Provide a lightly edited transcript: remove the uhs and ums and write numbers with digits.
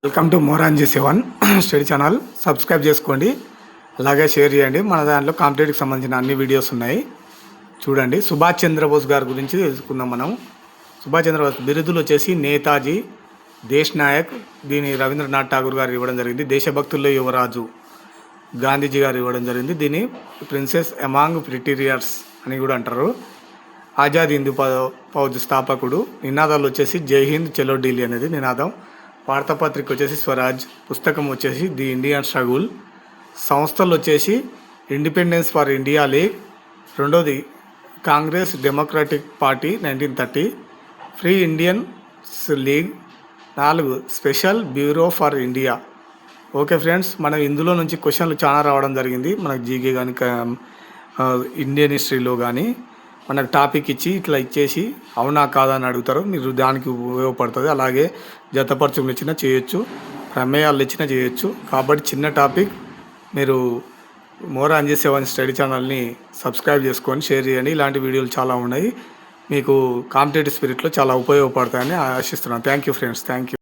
Welcome to Moranji seven study channel. Subscribe చేసుకోండి, అలాగే share చేయండి. మన దాంట్లో కాంపిటేటివ్కి సంబంధించిన అన్ని వీడియోస్ ఉన్నాయి, చూడండి. సుభాష్ చంద్రబోస్ గారి గురించి తెలుసుకుందాం మనం. సుభాష్ చంద్రబోస్ బిరుదులు వచ్చేసి నేతాజీ, దేశ్ నాయక్, దీని రవీంద్రనాథ్ ఠాగూర్ గారు ఇవ్వడం జరిగింది. దేశభక్తుల్లో యువరాజు గాంధీజీ గారు ఇవ్వడం జరిగింది. దీన్ని ప్రిన్సెస్ అమాంగ్ ప్రిటీరియర్స్ అని కూడా అంటారు. ఆజాద్ హిందూ ఫౌజ్ స్థాపకుడు. నినాదాలు వచ్చేసి జై హింద్ చలో ఢిల్లీ అనేది నినాదం. వార్తాపత్రిక వచ్చేసి స్వరాజ్. పుస్తకం వచ్చేసి ది ఇండియన్ స్ట్రగుల్. సంస్థలు వచ్చేసి ఇండిపెండెన్స్ ఫర్ ఇండియా లీగ్, రెండోది Congress democratic party 1930, free Indians league, 4 special bureau for India. Okay friends, మనం ఇందులో నుంచి క్వశ్చన్లు చాలా రావడం జరిగింది. మనకు జీకే కానీ ఇండియన్ హిస్టరీలో కానీ మనకు టాపిక్ ఇచ్చి ఇట్లా ఇచ్చేసి అవునా కాదా అని అడుగుతారు. మీరు దానికి ఉపయోగపడుతుంది. అలాగే జతపరచులు ఇచ్చినా చేయొచ్చు, ప్రమేయాలు ఇచ్చినా చేయొచ్చు. కాబట్టి చిన్న టాపిక్, మీరు మోరాంజీ సెవెన్ స్టడీ ఛానల్ని సబ్స్క్రైబ్ చేసుకొని షేర్ చేయండి. ఇలాంటి వీడియోలు చాలా ఉన్నాయి, మీకు కాంపిటేటివ్ స్పిరిట్లో చాలా ఉపయోగపడతాయని ఆశిస్తున్నాను. Thank you friends, thank you.